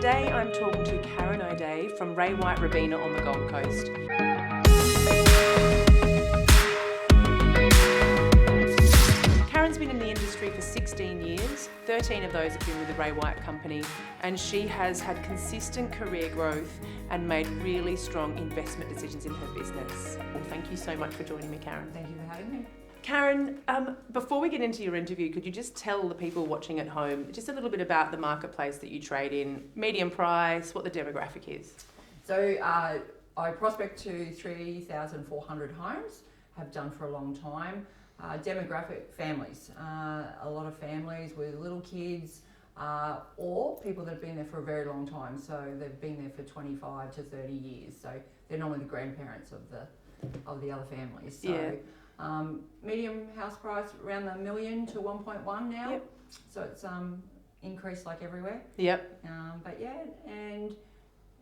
Today I'm talking to Karyn O'Dea from Ray White Robina on the Gold Coast. Karyn's been in the industry for 16 years, 13 of those have been with the Ray White Company, and she has had consistent career growth and made really strong investment decisions in her business. Well, thank you so much for joining me, Karyn. Thank you for having me. Karyn, before we get into your interview, could you just tell the people watching at home just a little bit about the marketplace that you trade in, medium price, what the demographic is? So I prospect to 3,400 homes, have done for a long time. Demographic, families, a lot of families with little kids or people that have been there for a very long time. So they've been there for 25 to 30 years. So they're normally the grandparents of the other families. So, yeah. Medium house price around the million to 1.1 now. Yep. So it's increased like everywhere. Yep. But yeah, and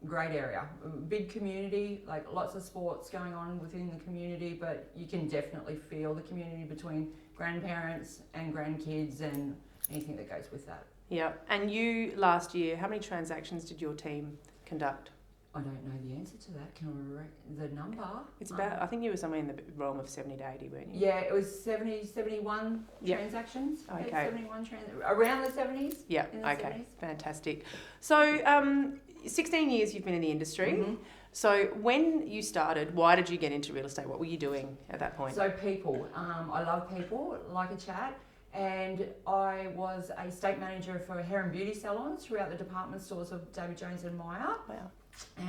great area, big community, like lots of sports going on within the community, but you can definitely feel the community between grandparents and grandkids and anything that goes with that. Yep. And you, last year, how many transactions did your team conduct? I don't know the answer to that. Can I the number? It's about, I think you were somewhere in the realm of 70 to 80, weren't you? Yeah, it was 71 Yep. transactions. Okay. 71 around the 70s. Yeah, okay, 70s. Fantastic. So 16 years you've been in the industry. Mm-hmm. So when you started, why did you get into real estate? What were you doing at that point? So people, I love people, like a chat. And I was a estate manager for hair and beauty salons throughout the department stores of David Jones and Meyer. Wow.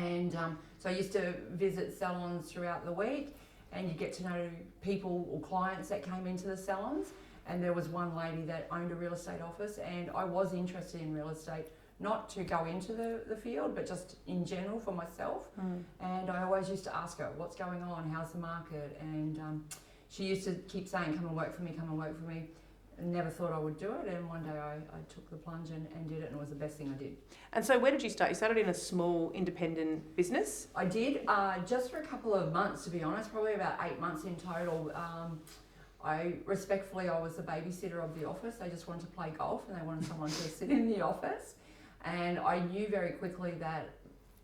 And so I used to visit salons throughout the week, and you get to know people or clients that came into the salons. And there was one lady that owned a real estate office, and I was interested in real estate, not to go into the field, but just in general for myself. And I always used to ask her, what's going on, how's the market? And she used to keep saying, come and work for me, come and work for me. Never thought I would do it, and one day I took the plunge and did it, and it was the best thing I did. And so where did you start? You started in a small independent business? I did, just for a couple of months, to be honest, probably about 8 months in total. I was the babysitter of the office. They just wanted to play golf and they wanted someone to sit in the office. And I knew very quickly that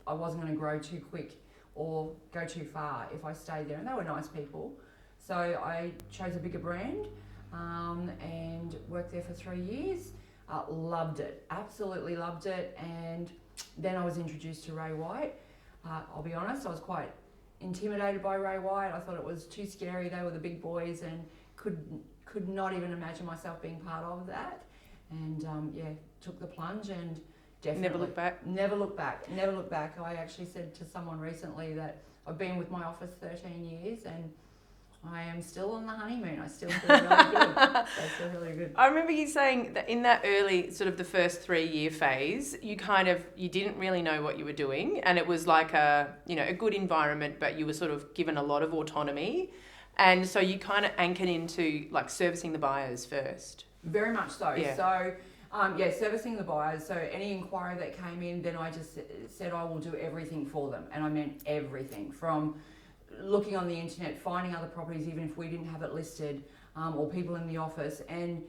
I wasn't going to grow too quick or go too far if I stayed there. And they were nice people. So I chose a bigger brand. And worked there for 3 years. Loved it, absolutely loved it. And then I was introduced to Ray White. I'll be honest, I was quite intimidated by Ray White. I thought it was too scary. They were the big boys and could not even imagine myself being part of that. And took the plunge and definitely Never looked back? Never looked back, never looked back. I actually said to someone recently that I've been with my office 13 years and I am still on the honeymoon. I still feel really good. I feel really good. I remember you saying that in that early, sort of the first 3 year phase, you didn't really know what you were doing, and it was like a good environment, but you were sort of given a lot of autonomy, and so you kind of anchored into like servicing the buyers first. Very much so. Yeah. So, servicing the buyers. So any inquiry that came in, then I just said I will do everything for them, and I meant everything from looking on the internet, finding other properties even if we didn't have it listed, or people in the office, and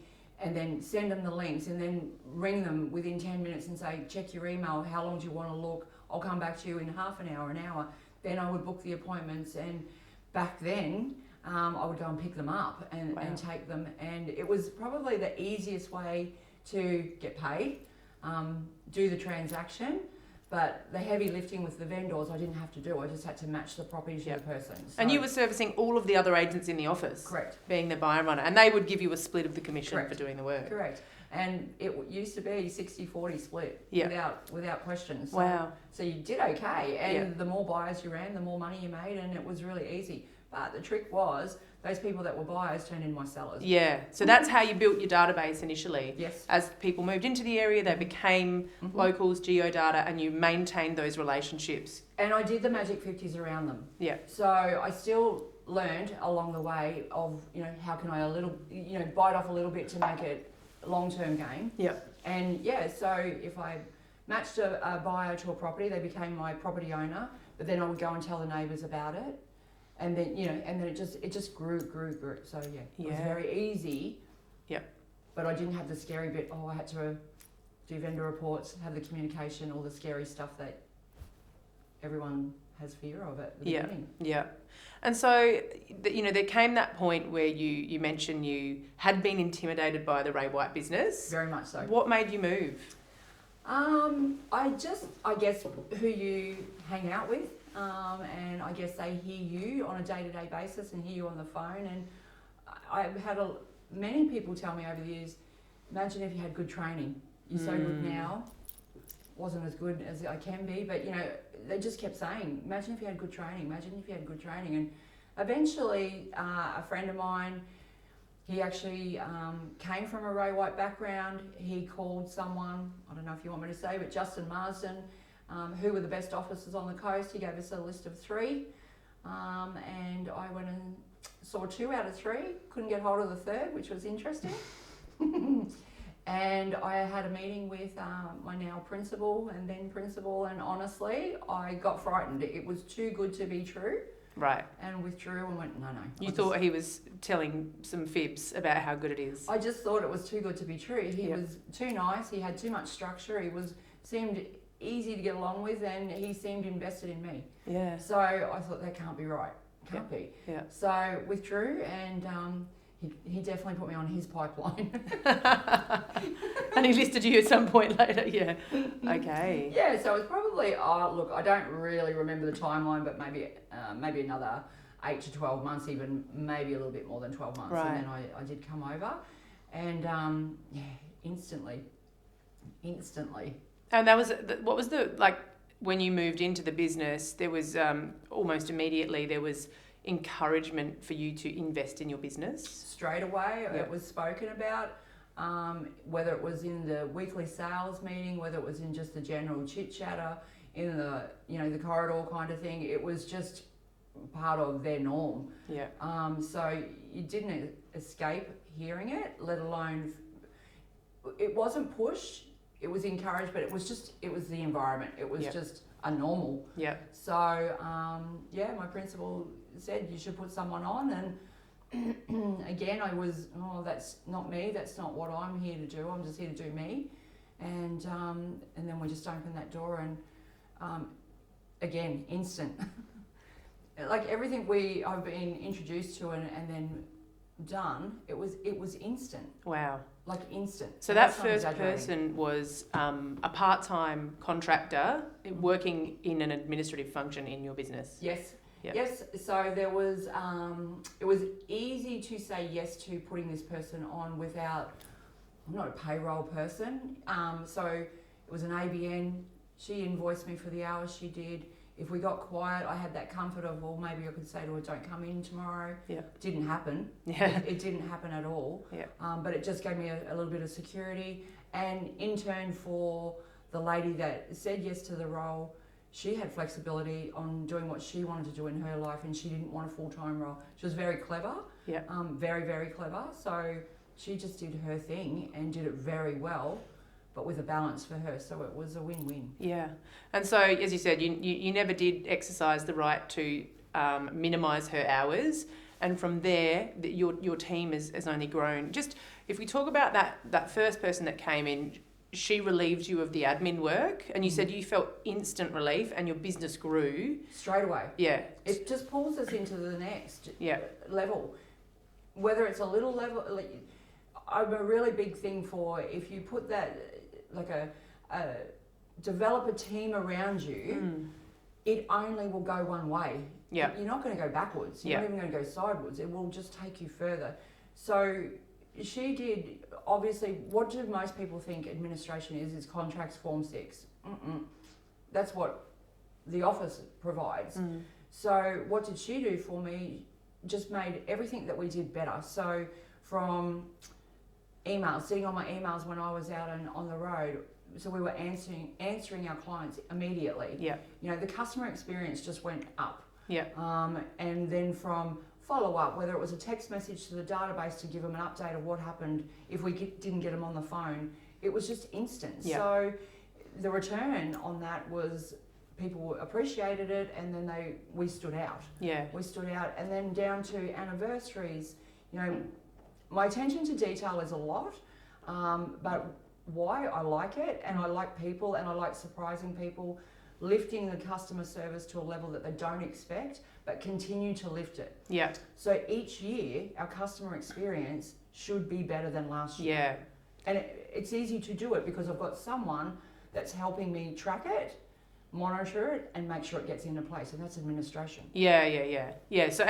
then send them the links, and then ring them within 10 minutes and say, check your email, how long do you want to look? I'll come back to you in half an hour, an hour. Then I would book the appointments, and back then I would go and pick them up and take them, and it was probably the easiest way to get paid, do the transaction. But the heavy lifting with the vendors, I didn't have to do. I just had to match the property to the person. So, and you were servicing all of the other agents in the office? Correct. Being the buyer runner. And they would give you a split of the commission Correct. for doing the work? Correct. And it used to be 60-40 split without question. So, wow. So you did okay. And the more buyers you ran, the more money you made, and it was really easy. But the trick was, those people that were buyers turned into my sellers. Yeah, so that's how you built your database initially. Yes. As people moved into the area, they became locals, geodata, and you maintained those relationships. And I did the magic 50s around them. Yeah. So I still learned along the way of, how can I bite off a little bit to make it long-term game. Yeah. And so if I matched a buyer to a property, they became my property owner, but then I would go and tell the neighbours about it. And then, it just grew. So it was very easy. Yep. But I didn't have the scary bit, I had to do vendor reports, have the communication, all the scary stuff that everyone has fear of at the beginning. Yeah. And so, there came that point where you mentioned you had been intimidated by the Ray White business. Very much so. What made you move? I guess who you hang out with, and I guess they hear you on a day-to-day basis and hear you on the phone. And I've had many people tell me over the years, imagine if you had good training. You're so good now, wasn't as good as I can be, but they just kept saying, imagine if you had good training, and eventually a friend of mine, he actually came from a Ray White background. He called someone, I don't know if you want me to say, but Justin Marsden, who were the best officers on the coast. He gave us a list of 3, and I went and saw 2 out of 3, couldn't get hold of the third, which was interesting. And I had a meeting with my now principal and then principal, and honestly, I got frightened. It was too good to be true. Right. And withdrew and went, no. You thought he was telling some fibs about how good it is. I just thought it was too good to be true. He was too nice. He had too much structure. Seemed easy to get along with, and he seemed invested in me. Yeah. So I thought, that can't be right. Can't be. Yeah. So withdrew, and he definitely put me on his pipeline. And he listed you at some point later, yeah. Okay. Yeah, so it's probably, look, I don't really remember the timeline, but maybe another 8 to 12 months, even maybe a little bit more than 12 months. Right. And then I did come over, and instantly. And that was, what was when you moved into the business, there was almost immediately, there was encouragement for you to invest in your business? Straight away, it was spoken about, whether it was in the weekly sales meeting, whether it was in just the general chit-chatter, in the, the corridor kind of thing. It was just part of their norm. Yeah. So you didn't escape hearing it, let alone, it wasn't pushed, it was encouraged, but it was the environment. It was just a normal. Yeah. So, my principal said you should put someone on, and again, I was, that's not me, that's not what I'm here to do, I'm just here to do me. And then we just opened that door, and again, instant. Like everything I've been introduced to and then done, it was instant. Wow. Like instant. So that first person was a part-time contractor working in an administrative function in your business. Yes. Yep. Yes. So there was, it was easy to say yes to putting this person on without, I'm not a payroll person. So it was an ABN. She invoiced me for the hours she did. If we got quiet, I had that comfort of, well, maybe I could say to her, don't come in tomorrow. Yeah. Didn't happen. Yeah. It didn't happen at all. Yeah. But it just gave me a little bit of security. And in turn for the lady that said yes to the role, she had flexibility on doing what she wanted to do in her life, and she didn't want a full-time role. She was very clever. Yeah. Very, very clever. So she just did her thing and did it very well, but with a balance for her, so it was a win-win. Yeah. And so, as you said, you never did exercise the right to minimise her hours, and from there, your team has only grown. Just, if we talk about that first person that came in, she relieved you of the admin work, and you said you felt instant relief, and your business grew. Straight away. Yeah. It just pulls us into the next level. Whether it's a little level, I'm a really big thing for, if you put that, like develop a team around you, it only will go one way. Yeah. You're not going to go backwards. You're not even going to go sideways. It will just take you further. So she did, obviously, what do most people think administration is contracts, Form 6. That's what the office provides. So what did she do for me? Just made everything that we did better. So from emails, sitting on my emails when I was out and on the road, so we were answering our clients immediately. Yeah. The customer experience just went up. Yeah. And then from follow-up, whether it was a text message to the database to give them an update of what happened if we didn't get them on the phone, it was just instant. Yeah. So the return on that was people appreciated it, and then we stood out. Yeah. We stood out, and then down to anniversaries, my attention to detail is a lot, but why. I like it, and I like people, and I like surprising people, lifting the customer service to a level that they don't expect, but continue to lift it. Yeah. So each year, our customer experience should be better than last year. Yeah. And it's easy to do it because I've got someone that's helping me track it, monitor it, and make sure it gets into place, and that's administration. Yeah. So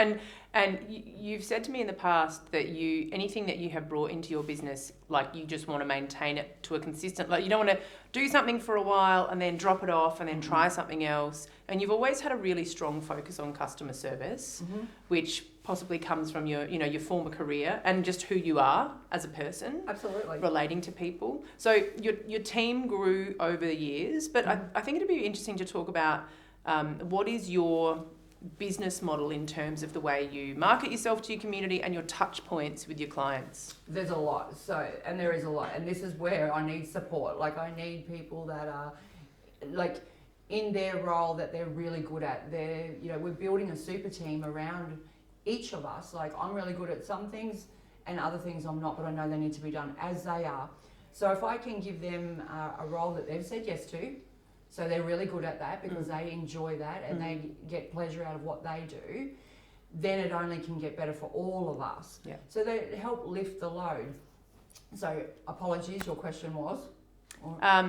and you've said to me in the past that anything that you have brought into your business, like you just want to maintain it to a consistent, like you don't want to do something for a while and then drop it off and then try something else. And you've always had a really strong focus on customer service, which possibly comes from your former career and just who you are as a person. Absolutely. Relating to people. So your team grew over the years, but I think it'd be interesting to talk about what is your business model in terms of the way you market yourself to your community and your touch points with your clients. There's a lot. And there is a lot. And this is where I need support. Like, I need people that are like in their role that they're really good at. We're building a super team around each of us. Like, I'm really good at some things and other things I'm not, but I know they need to be done as they are. So if I can give them a role that they've said yes to, so they're really good at that because they enjoy that and they get pleasure out of what they do, then it only can get better for all of us. Yeah. So they help lift the load. So apologies, your question was?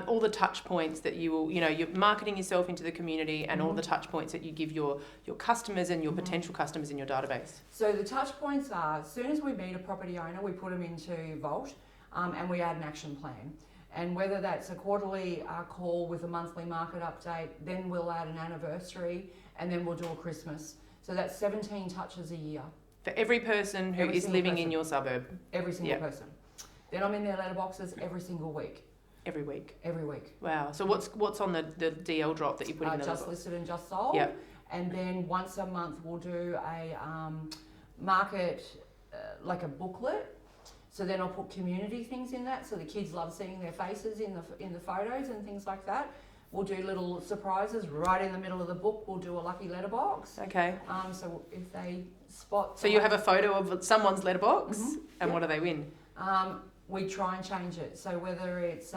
All the touch points that you're marketing yourself into the community and all the touch points that you give your customers and your potential customers in your database. So the touch points are, as soon as we meet a property owner, we put them into Vault and we add an action plan. And whether that's a quarterly call with a monthly market update, then we'll add an anniversary, and then we'll do a Christmas. So that's 17 touches a year. For every person who is living in your suburb. Every single person. Then I'm in their letterboxes every single week. Every week. Wow. So what's on the DL drop that you put in the just listed and just sold. Yep. And then once a month we'll do a market, like a booklet. So then I'll put community things in that, so the kids love seeing their faces in the photos and things like that. We'll do little surprises right in the middle of the book. We'll do a lucky letterbox. Okay. So if they spot. So you have a photo of someone's letterbox, and what do they win? We try and change it. So whether it's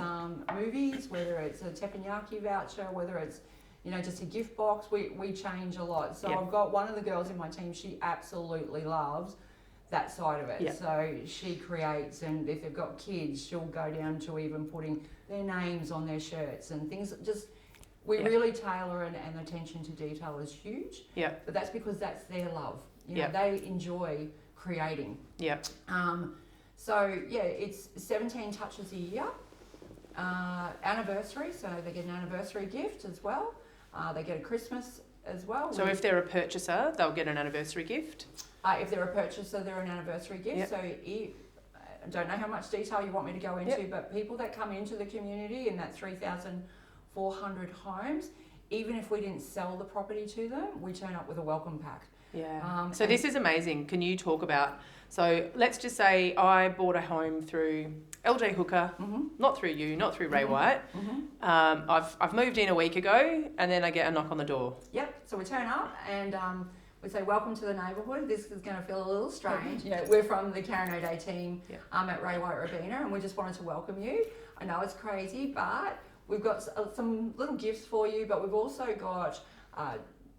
movies, whether it's a teppanyaki voucher, whether it's just a gift box, we change a lot. So I've got one of the girls in my team. She absolutely loves that side of it. Yep. So she creates, and if they've got kids, she'll go down to even putting their names on their shirts and things. We really tailor, and attention to detail is huge. Yeah. But that's because that's their love. They enjoy creating. Yeah. It's 17 touches a year. Anniversary, so they get an anniversary gift as well. They get a Christmas as well. So if they're a purchaser, they'll get an anniversary gift? If they're a purchaser, they're an anniversary gift. Yep. So I don't know how much detail you want me to go into, but people that come into the community in that 3,400 homes, even if we didn't sell the property to them, we turn up with a welcome pack. Yeah. So this is amazing. Can you talk about, so let's just say I bought a home through LJ Hooker, not through you, not through Ray White. I've moved in a week ago, and then I get a knock on the door. Yep. So we turn up and we say, welcome to the neighbourhood. This is going to feel a little strange. We're from the Karyn O'Dea team at Ray White Robina, and we just wanted to welcome you. I know it's crazy, but we've got some little gifts for you, but we've also got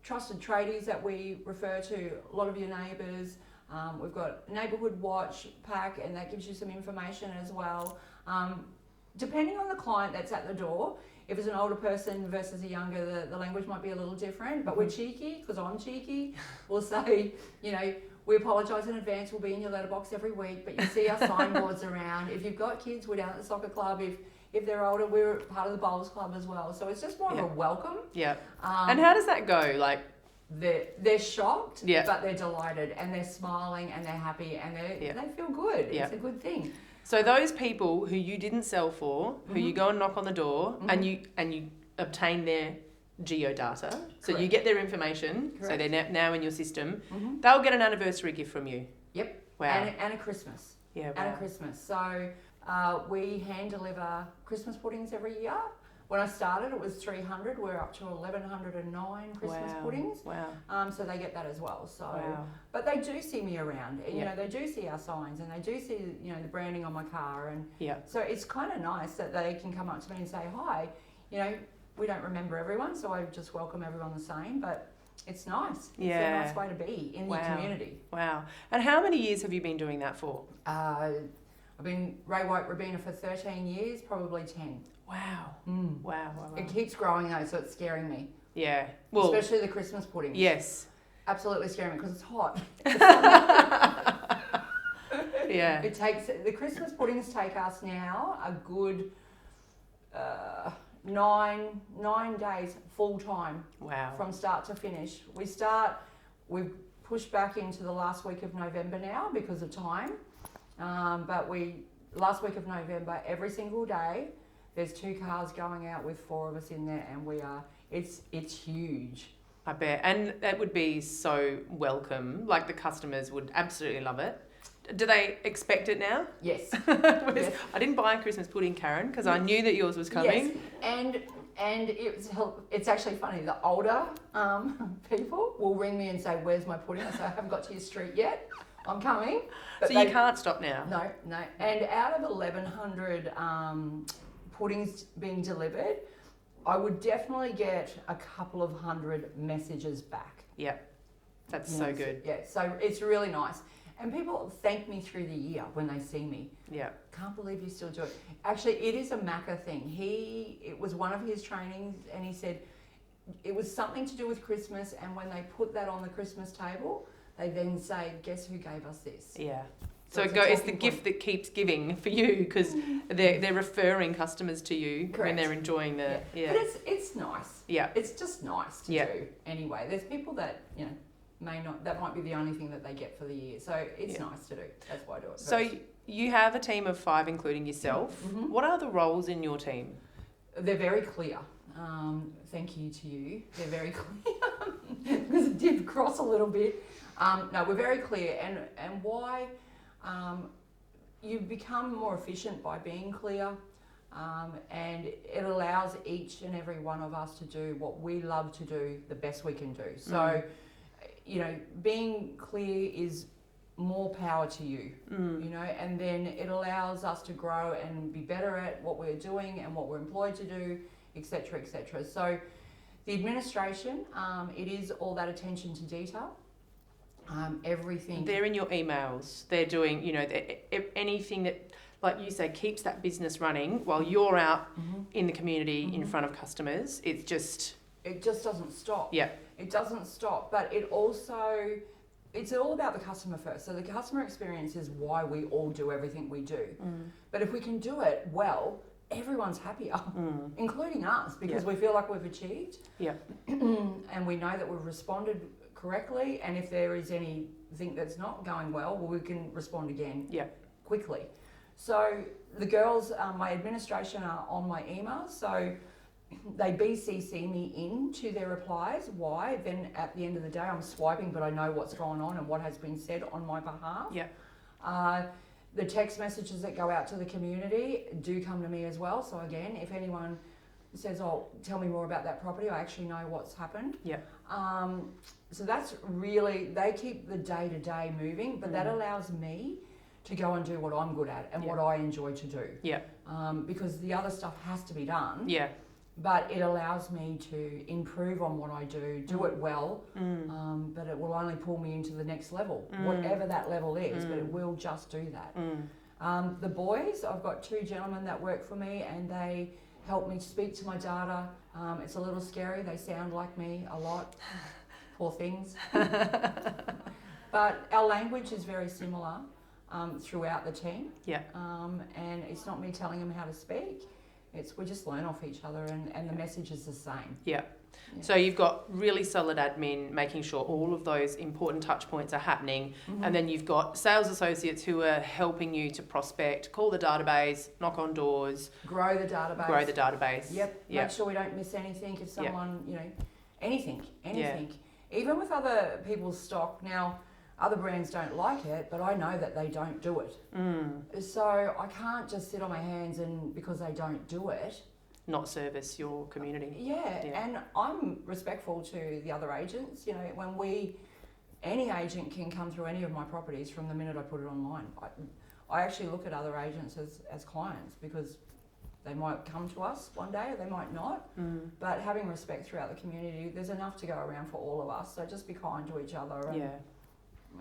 trusted tradies that we refer to a lot of your neighbours. We've got neighbourhood watch pack, and that gives you some information as well. Depending on the client that's at the door, if it's an older person versus a younger, the language might be a little different, but we're cheeky, because I'm cheeky. We'll say, we apologise in advance, we'll be in your letterbox every week, but you see our signboards around. If you've got kids, we're down at the soccer club. If they're older, we're part of the bowls club as well. So it's just more of a welcome. Yeah. And how does that go? Like, they're shocked, but they're delighted, and they're smiling, and they're happy, and they feel good. It's a good thing. So those people who you didn't sell for, who you go and knock on the door, and you obtain their geodata, so you get their information, so they're now in your system, they'll get an anniversary gift from you. Yep. Wow. And a Christmas. Yeah. Wow. And a Christmas. So we hand deliver Christmas puddings every year. When I started, it was 300. We're up to 1,109 Christmas puddings. Wow. So they get that as well. So, Wow. but they do see me around, and Yeah. you know, they do see our signs, and they do see, you know, the branding on my car, and Yeah. so it's kind of nice that they can come up to me and say hi. You know, we don't remember everyone, so I just welcome everyone the same, but it's nice. Yeah. It's a nice way to be in the community. Wow. And how many years have you been doing that for? I've been Ray White Rabina for 13 years, probably 10. Wow. Mm. Wow. It keeps growing though, so it's scaring me. Yeah. Well, especially the Christmas puddings. yes. Absolutely scaring me because it's hot. Yeah. The Christmas puddings take us now a good 9 days full time. Wow. From start to finish. We've pushed back into the last week of November now because of time. But last week of November, every single day, there's 2 cars going out with 4 of us in there, and it's huge. I bet. And that would be so welcome. Like the customers would absolutely love it. Do they expect it now? Yes. Yes. I didn't buy a Christmas pudding, Karyn, because I knew that yours was coming. Yes. And it's actually funny. The older people will ring me and say, "Where's my pudding?" I say, "I haven't got to your street yet. I'm coming." But you can't stop now. No. And out of 1,100 puddings being delivered, I would definitely get a couple of hundred messages back. Yeah, that's so good. Yeah, so it's really nice. And people thank me through the year when they see me. Yeah. Can't believe you still do it. Actually, it is a Macca thing. It was one of his trainings, and he said it was something to do with Christmas, and when they put that on the Christmas table, they then say, "Guess who gave us this?" Yeah. So it's the gift that keeps giving for you, because they're referring customers to you. Correct. When they're enjoying the But it's nice. Yeah. It's just nice to do anyway. There's people that, you know, that might be the only thing that they get for the year. So it's nice to do. That's why I do it. So you have a team of 5, including yourself. Mm-hmm. What are the roles in your team? They're very clear. Thank you to you. They're very clear because it did cross a little bit. No, we're very clear, and why you become more efficient by being clear, and it allows each and every one of us to do what we love to do the best we can do. So, you know, being clear is more power to you, you know, and then it allows us to grow and be better at what we're doing and what we're employed to do, etc., etc. So the administration, it is all that attention to detail. Everything. They're in your emails. They're doing, you know, anything that, like you say, keeps that business running while you're out in the community in front of customers. It just doesn't stop. Yeah. It doesn't stop, but it's all about the customer first. So the customer experience is why we all do everything we do. But if we can do it well, everyone's happier, including us, because we feel like we've achieved. Yeah. And we know that we've responded correctly, and if there is anything that's not going well, we can respond again quickly. So the girls, my administration are on my email, so they BCC me into their replies. Why? Then at the end of the day, I'm swiping, but I know what's going on and what has been said on my behalf. Yeah. The text messages that go out to the community do come to me as well. So again, if anyone says, "Oh, tell me more about that property," I actually know what's happened. Yeah. So that's really, they keep the day-to-day moving, but that allows me to go and do what I'm good at and what I enjoy to do. Yeah. Because the other stuff has to be done. Yeah. But it allows me to improve on what I do it well, but it will only pull me into the next level, whatever that level is, but it will just do that. The boys, I've got 2 gentlemen that work for me, and they help me speak to my data. It's a little scary. They sound like me a lot. Poor things. But our language is very similar throughout the team. Yeah. And it's not me telling them how to speak. We just learn off each other, and the message is the same. Yeah. So you've got really solid admin, making sure all of those important touch points are happening. And then you've got sales associates who are helping you to prospect, call the database, knock on doors. Grow the database. Yep. Make sure we don't miss anything. If someone, you know, anything. Yeah. Even with other people's stock. Now, other brands don't like it, but I know that they don't do it. So I can't just sit on my hands because they don't do it. not service your community. Yeah, and I'm respectful to the other agents. You know, any agent can come through any of my properties from the minute I put it online. I actually look at other agents as clients because they might come to us one day or they might not. But having respect throughout the community, there's enough to go around for all of us. So just be kind to each other. And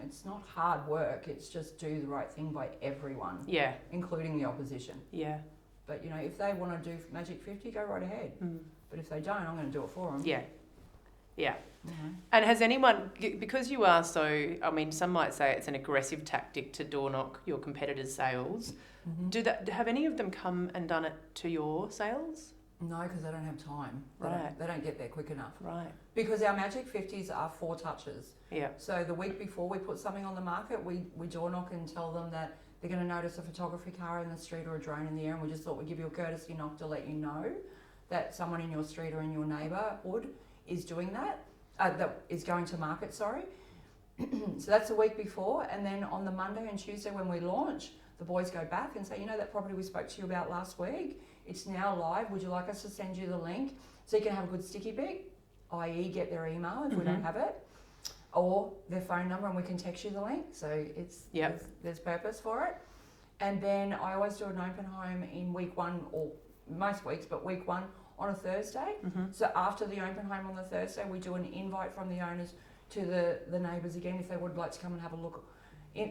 it's not hard work. It's just do the right thing by everyone. Yeah. Including the opposition. Yeah. But, you know, if they want to do Magic 50, go right ahead. But if they don't, I'm going to do it for them. Yeah. Yeah. And has anyone, because you are so, I mean, some might say it's an aggressive tactic to door knock your competitors' sales. Have any of them come and done it to your sales? No, because they don't have time. They don't get there quick enough. Right. Because our Magic 50s are 4 touches. Yeah. So the week before we put something on the market, we door knock and tell them that they're going to notice a photography car in the street or a drone in the air, and we just thought we'd give you a courtesy knock to let you know that someone in your street or in your neighbourhood is doing that. That is going to market, sorry. So that's the week before, and then on the Monday and Tuesday when we launch, the boys go back and say, you know that property we spoke to you about last week? It's now live. Would you like us to send you the link so you can have a good sticky pick, i.e. get their email if we don't have it, or their phone number and we can text you the link. So there's purpose for it. And then I always do an open home in week 1, or most weeks, but week 1 on a Thursday. So after the open home on the Thursday, we do an invite from the owners to the neighbours again if they would like to come and have a look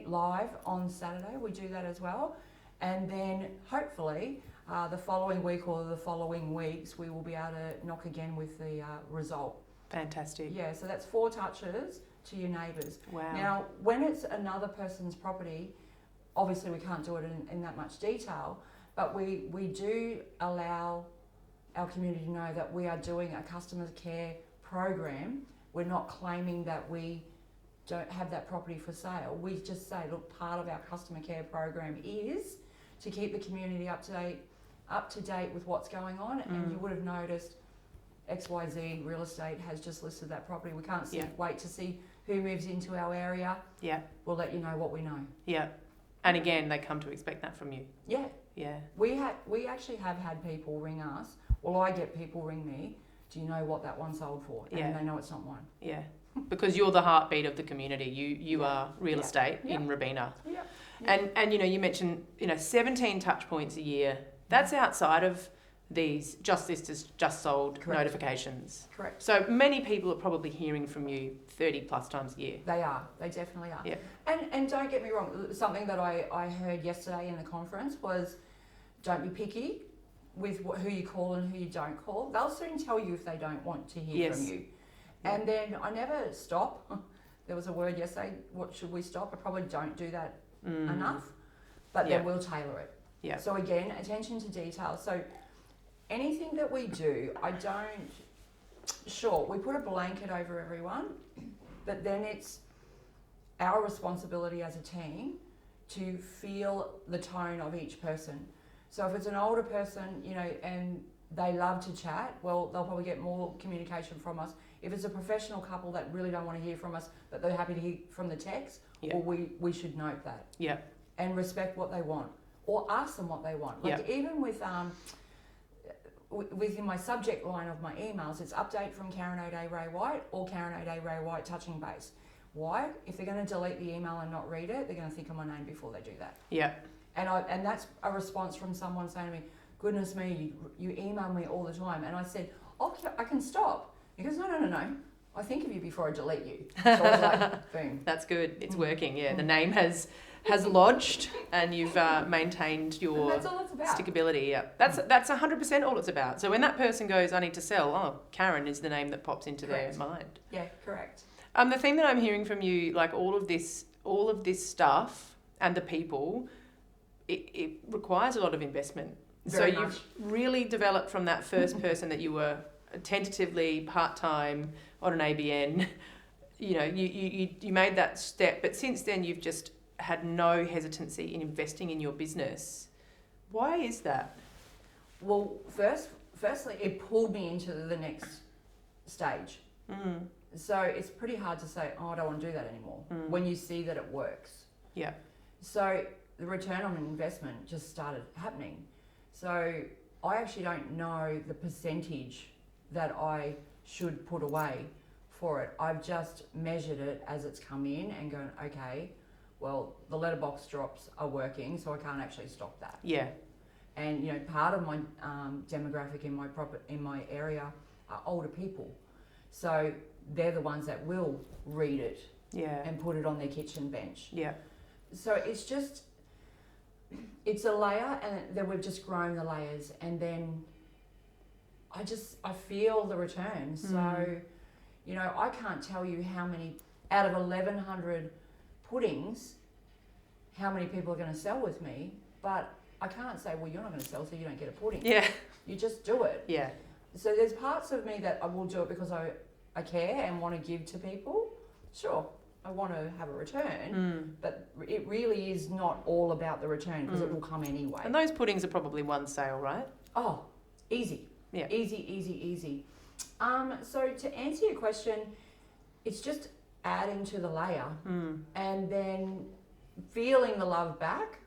live on Saturday. We do that as well. And then hopefully the following week or the following weeks, we will be able to knock again with the result. Fantastic. Yeah, so that's 4 touches to your neighbours. Wow. Now, when it's another person's property, obviously we can't do it in that much detail, but we do allow our community to know that we are doing a customer care program. We're not claiming that we don't have that property for sale. We just say, look, part of our customer care program is to keep the community up to date with what's going on. And you would have noticed XYZ Real Estate has just listed that property. We can't wait to see who moves into our area. Yeah. We'll let you know what we know. Yeah. And again, they come to expect that from you. Yeah. Yeah. We actually have had people ring us. Well, I get people ring me. Do you know what that one sold for? And they know it's not mine. Yeah. Because you're the heartbeat of the community. You are real estate in Robina. Yeah. And you know, you mentioned 17 touch points a year. That's outside of these just sold notifications. Correct. So many people are probably hearing from you 30 plus times a year. They are. They definitely are. Yeah. And don't get me wrong. Something that I heard yesterday in the conference was, don't be picky with who you call and who you don't call. They'll soon tell you if they don't want to hear from you. And then I never stop. There was a word yesterday, what should we stop? I probably don't do that enough, but then we'll tailor it. Yeah. So again, attention to detail. So anything that we do, we put a blanket over everyone, but then it's our responsibility as a team to feel the tone of each person. So if it's an older person, and they love to chat, well, they'll probably get more communication from us. If it's a professional couple that really don't want to hear from us, but they're happy to hear from the text, well, we should note that. Yeah. And respect what they want, or ask them what they want. Like even within my subject line of my emails, it's update from Karyn O'Dea Ray White or Karyn O'Dea Ray White touching base. Why? If they're going to delete the email and not read it, they're going to think of my name before they do that. Yeah. And that's a response from someone saying to me, goodness me, you email me all the time. And I said, I can stop. He goes, no. I think of you before I delete you. So I was like, boom. That's good. It's working, yeah. The name has lodged and you've maintained your that's all it's about. Stickability. Yeah. That's 100% all it's about. So when that person goes, I need to sell, Karyn is the name that pops into their mind. Yeah, correct. The theme that I'm hearing from you, like all of this stuff and the people, it requires a lot of investment. Very much. You've really developed from that first person that you were tentatively part-time on an ABN. You made that step, but since then you've just had no hesitancy in investing in your business. Why is that? Well, firstly, it pulled me into the next stage. So it's pretty hard to say, I don't want to do that anymore when you see that it works. Yeah. So the return on investment just started happening. So I actually don't know the percentage that I should put away for it. I've just measured it as it's come in and gone, okay, well, the letterbox drops are working, so I can't actually stop that. Yeah. And you know, part of my demographic in my area are older people, so they're the ones that will read it and put it on their kitchen bench. Yeah. So it's a layer, and then we've just grown the layers, and then I feel the return. So, you know, I can't tell you how many out of 1,100 puddings, how many people are going to sell with me, but I can't say, well, you're not going to sell, so you don't get a pudding. Yeah. You just do it. Yeah. So there's parts of me that I will do it because I care and want to give to people. Sure, I want to have a return, but it really is not all about the return, because it will come anyway. And those puddings are probably one sale, right? Oh, easy. Yeah. Easy. So to answer your question, it's just adding to the layer and then feeling the love back,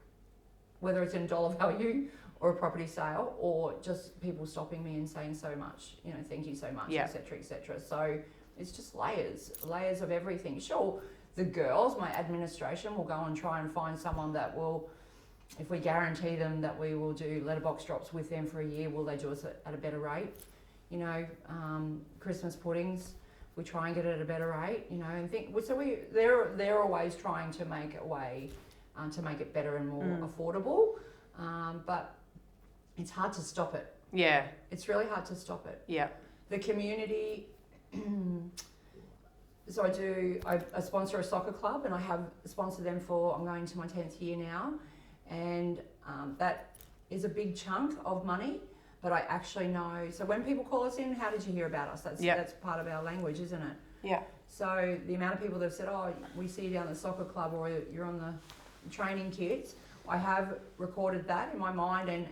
whether it's in dollar value or a property sale, or just people stopping me and saying so much, you know, thank you so much, etc., etc. So it's just layers of everything. Sure, the girls, my administration, will go and try and find someone that will, if we guarantee them that we will do letterbox drops with them for a year, will they do us at a better rate? You know, Christmas puddings, we try and get it at a better rate, you know, and they're always trying to make a way to make it better and more affordable, but it's hard to stop it. Yeah. It's really hard to stop it. Yeah. The community, so I sponsor a soccer club, and I have sponsored them I'm going to my 10th year now, and that is a big chunk of money. But I actually know, so when people call us in, how did you hear about us? That's part of our language, isn't it? Yeah. So the amount of people that have said, oh, we see you down the soccer club, or you're on the training kits, I have recorded that in my mind and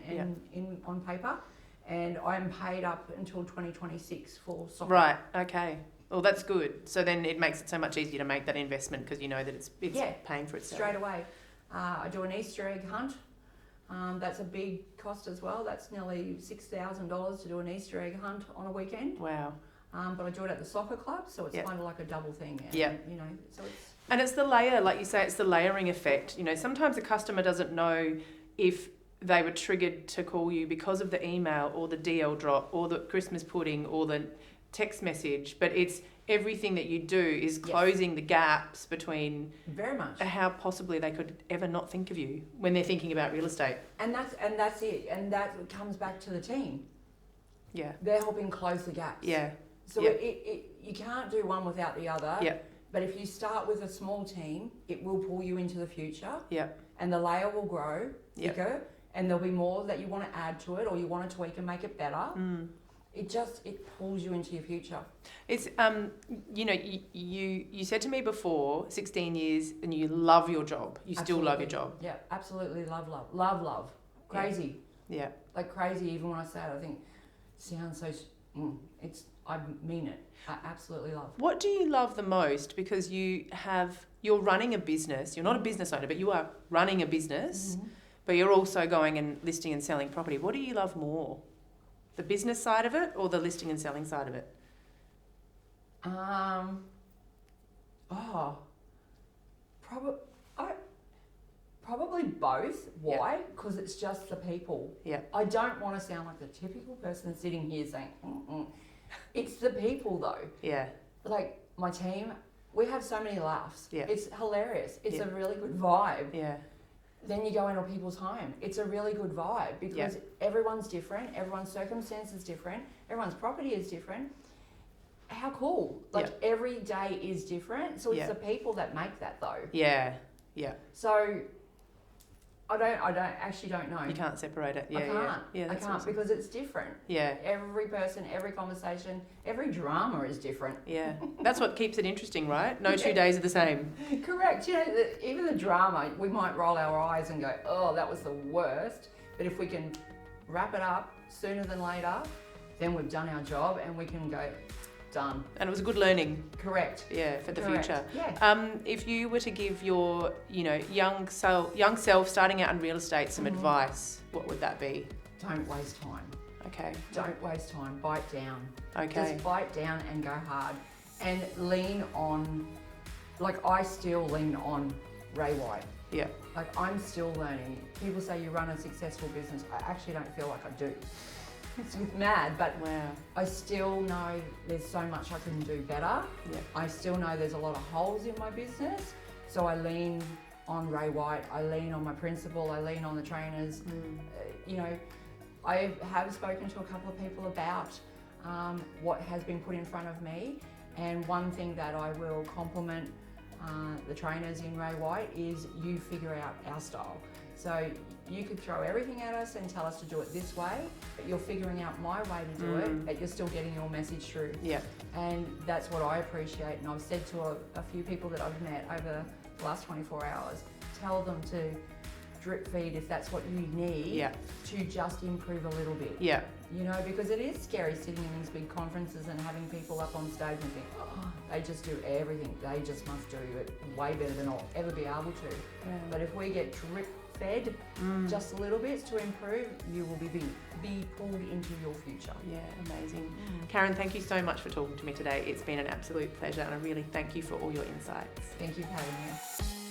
on paper, and I'm paid up until 2026 for soccer. Right, okay. Well, that's good. So then it makes it so much easier to make that investment, because you know that it's paying for itself. Straight away. I do an Easter egg hunt. That's a big cost as well. That's nearly $6,000 to do an Easter egg hunt on a weekend. Wow. But I do it at the soccer club, so it's kind of like a double thing. And, you know, so it's... And it's the layer, like you say, it's the layering effect. You know, sometimes a customer doesn't know if they were triggered to call you because of the email or the DL drop or the Christmas pudding or the text message, but it's everything that you do is closing the gaps between very much how possibly they could ever not think of you when they're thinking about real estate. And that's it. And that comes back to the team. Yeah. They're helping close the gaps. Yeah. So you can't do one without the other. Yeah. But if you start with a small team, it will pull you into the future. Yeah. And the layer will grow bigger, and there'll be more that you want to add to it, or you want to tweak and make it better. It pulls you into your future. It's you know, you said to me before 16 years and you love your job. You still love your job. Yeah, absolutely love. Crazy. Yeah. Like crazy. Even when I say it, I think sounds so. I mean it. I absolutely love. What do you love the most? Because you're running a business. You're not a business owner, but you are running a business. But you're also going and listing and selling property. What do you love more? The business side of it or the listing and selling side of it? Probably both. Why? Because it's just the people. Yeah. I don't want to sound like the typical person sitting here saying, It's the people though. Yeah. Like my team, we have so many laughs. Yeah. It's hilarious. It's a really good vibe. Yeah. Then you go into people's home. It's a really good vibe because everyone's different. Everyone's circumstance is different. Everyone's property is different. How cool. Like every day is different. So it's the people that make that though. Yeah. Yeah. So I actually don't know. You can't separate it. Yeah. I can't. Yeah, I can't awesome. because it's different. Yeah. Every person, every conversation, every drama is different. Yeah. That's what keeps it interesting, right? No 2 days are the same. Correct. You know, even the drama, we might roll our eyes and go, oh, that was the worst. But if we can wrap it up sooner than later, then we've done our job and we can go, done. And it was a good learning. Correct. Yeah, for the future. Yeah. If you were to give your, young self starting out in real estate some advice, what would that be? don't waste time. Okay. Don't waste time. Bite down. Okay. Just bite down and go hard. And lean on, like I still lean on Ray White. Yeah. Like I'm still learning. People say you run a successful business. I actually don't feel like I do. It's mad, but Wow. I still know there's so much I can do better. Yeah. I still know there's a lot of holes in my business. So I lean on Ray White. I lean on my principal. I lean on the trainers. You know, I have spoken to a couple of people about what has been put in front of me. And one thing that I will compliment the trainers in Ray White is you figure out our style. So you could throw everything at us and tell us to do it this way, but you're figuring out my way to do it, but you're still getting your message through. Yeah. And that's what I appreciate. And I've said to a few people that I've met over the last 24 hours, tell them to drip feed if that's what you need to just improve a little bit. Yeah. You know, because it is scary sitting in these big conferences and having people up on stage and think, oh, they just do everything. They just must do it way better than I'll ever be able to. Yeah. But if we get drip fed just a little bit to improve, you will be pulled into your future. Yeah, amazing. Karyn, thank you so much for talking to me today. It's been an absolute pleasure and I really thank you for all your insights. Thank you for having me.